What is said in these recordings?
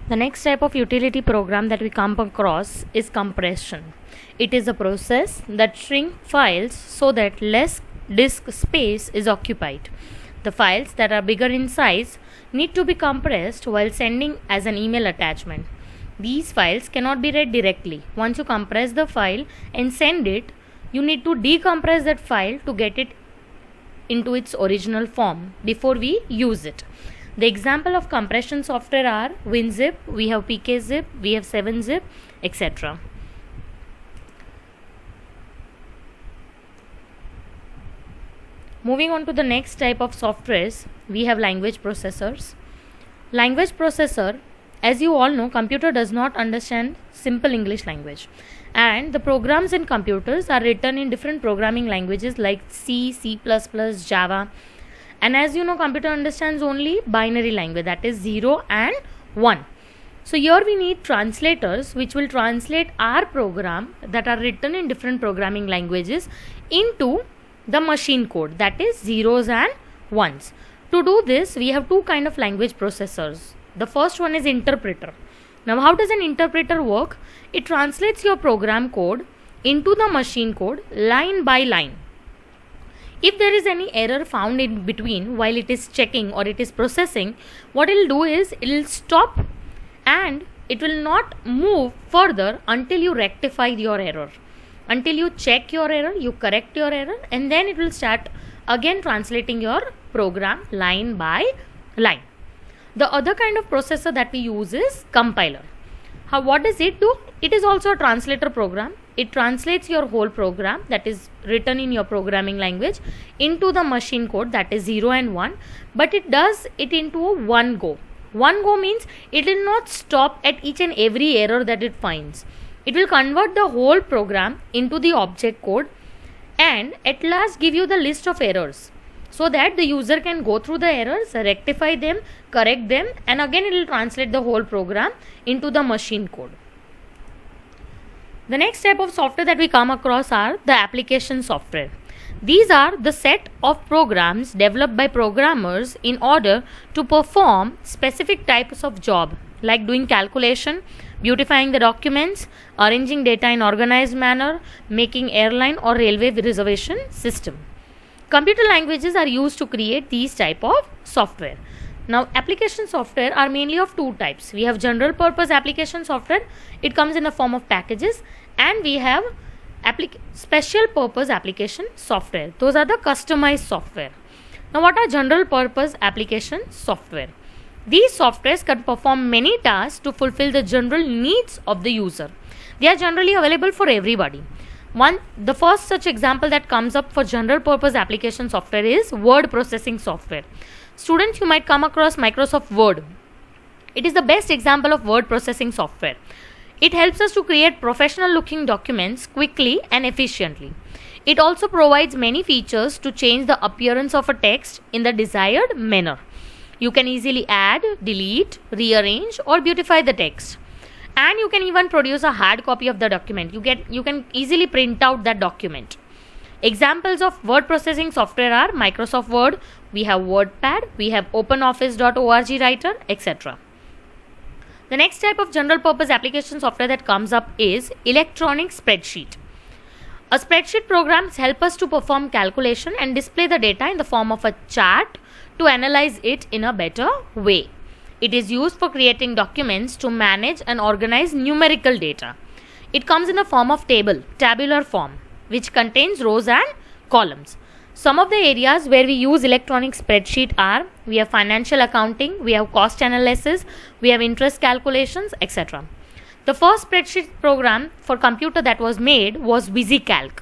The next type of utility program that we come across is compression. It is a process that shrinks files so that less disk space is occupied. The files that are bigger in size need to be compressed while sending as an email attachment. These files cannot be read directly. Once you compress the file and send it, you need to decompress that file to get it into its original form before we use it. The example of compression software are WinZip, we have PKZip, we have 7-Zip, etc. Moving on to the next type of softwares, we have language processors. Language processor, as you all know, computer does not understand simple English language, and the programs in computers are written in different programming languages like C, C++, Java. And as you know, computer understands only binary language, that is 0 and 1. So here we need translators which will translate our program that are written in different programming languages into the machine code, that is zeros and ones. To do this, we have two kind of language processors. The first one is interpreter. Now how does an interpreter work? It translates your program code into the machine code line by line. If there is any error found in between while it is checking or it is processing, what it will do is it will stop and it will not move further until you rectify your error. Until you check your error, you correct your error, and then it will start again translating your program line by line. The other kind of processor that we use is compiler. What does it do? It is also a translator program. It translates your whole program that is written in your programming language into the machine code, that is 0 and 1, but it does it into a one go. One go means it will not stop at each and every error that it finds. It will convert the whole program into the object code and at last give you the list of errors, so that the user can go through the errors, rectify them, correct them, and again it will translate the whole program into the machine code. The next type of software that we come across are the application software. These are the set of programs developed by programmers in order to perform specific types of job, like doing calculation, beautifying the documents, arranging data in organized manner, making airline or railway reservation system. Computer languages are used to create these type of software. Now, application software are mainly of two types. We have general purpose application software. It comes in the form of packages, and we have special purpose application software. Those are the customized software. Now, what are general purpose application software? These softwares can perform many tasks to fulfill the general needs of the user. They are generally available for everybody. The first such example that comes up for general purpose application software is word processing software. Students, you might come across Microsoft Word. It is the best example of word processing software. It helps us to create professional looking documents quickly and efficiently. It also provides many features to change the appearance of a text in the desired manner. You can easily add, delete, rearrange or beautify the text. And you can even produce a hard copy of the document. You can easily print out that document. Examples of word processing software are Microsoft Word, we have WordPad, we have OpenOffice.org writer, etc. The next type of general purpose application software that comes up is electronic spreadsheet. A spreadsheet programs help us to perform calculation and display the data in the form of a chart to analyze it in a better way. It is used for creating documents to manage and organize numerical data. It comes in the form of tabular form, which contains rows and columns. Some of the areas where we use electronic spreadsheet are, we have financial accounting, we have cost analysis, we have interest calculations, etc. The first spreadsheet program for computer that was made was VisiCalc.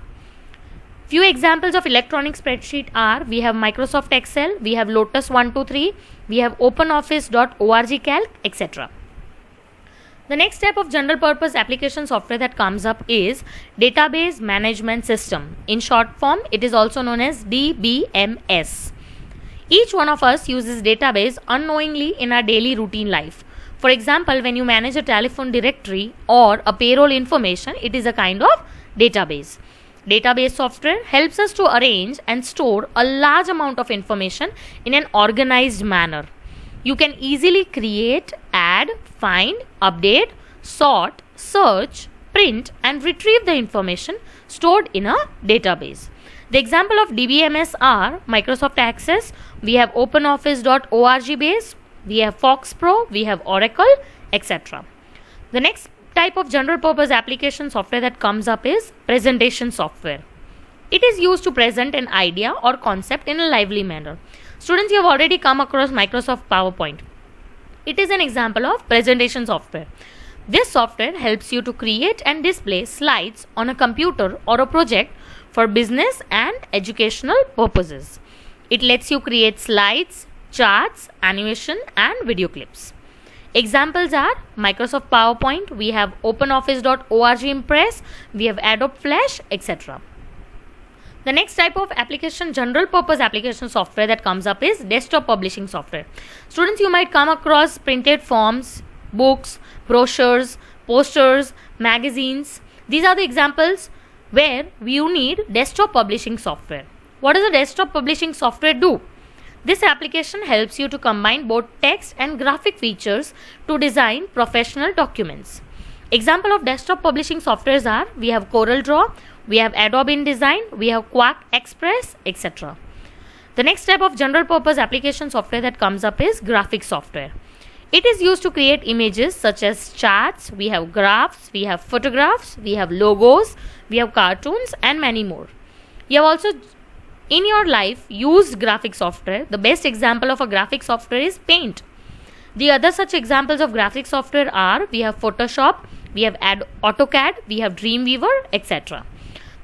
Few examples of electronic spreadsheet are, we have Microsoft Excel, we have Lotus 123, we have OpenOffice.org Calc, etc. The next type of general purpose application software that comes up is Database Management System. In short form, it is also known as DBMS. Each one of us uses database unknowingly in our daily routine life. For example, when you manage a telephone directory or a payroll information, it is a kind of database. Database software helps us to arrange and store a large amount of information in an organized manner. You can easily create, add, find, update, sort, search, print, and retrieve the information stored in a database. The example of DBMS are Microsoft Access, we have OpenOffice.org base, we have FoxPro, we have Oracle, etc. The next type of general purpose application software that comes up is presentation software. It is used to present an idea or concept in a lively manner. Students, you have already come across Microsoft PowerPoint. It is an example of presentation software. This software helps you to create and display slides on a computer or a project for business and educational purposes. It lets you create slides, charts, animation, and video clips. Examples are Microsoft PowerPoint, we have OpenOffice.org Impress, we have Adobe Flash, etc. The next type of application, general purpose application software that comes up is desktop publishing software. Students, you might come across printed forms, books, brochures, posters, magazines. These are the examples where you need desktop publishing software. What does a desktop publishing software do? This application helps you to combine both text and graphic features to design professional documents. Example of desktop publishing softwares are we have CorelDRAW, we have Adobe InDesign, we have Quark Express, etc. The next type of general purpose application software that comes up is graphic software. It is used to create images such as charts, we have graphs, we have photographs, we have logos, we have cartoons, and many more. You have also in your life used graphic software. The best example of a graphic software is Paint. The other such examples of graphic software are we have Photoshop, we have AutoCAD, we have Dreamweaver, etc.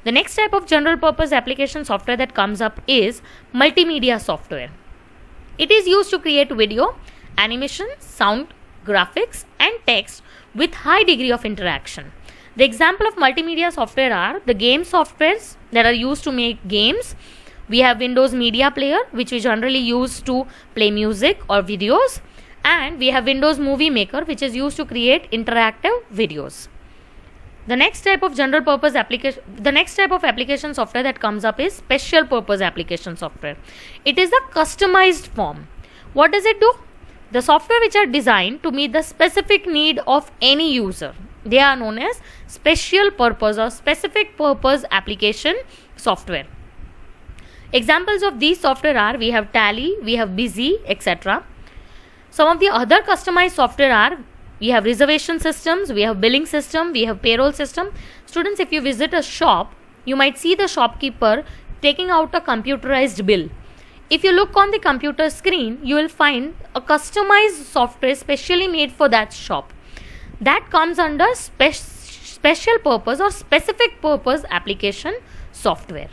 The next type of general purpose application software that comes up is multimedia software. It is used to create video, animation, sound, graphics, and text with high degree of interaction. The example of multimedia software are the game softwares that are used to make games. We have Windows Media Player, which we generally use to play music or videos, and we have Windows Movie Maker, which is used to create interactive videos. The next type of application software that comes up is special purpose application software. It is a customized form. What does it do? The software which are designed to meet the specific need of any user. They are known as special purpose or specific purpose application software. Examples of these software are we have Tally, we have Busy, etc. Some of the other customized software are we have reservation systems, we have billing system, we have payroll system. Students, if you visit a shop, you might see the shopkeeper taking out a computerized bill. If you look on the computer screen, you will find a customized software specially made for that shop. That comes under special purpose or specific purpose application software.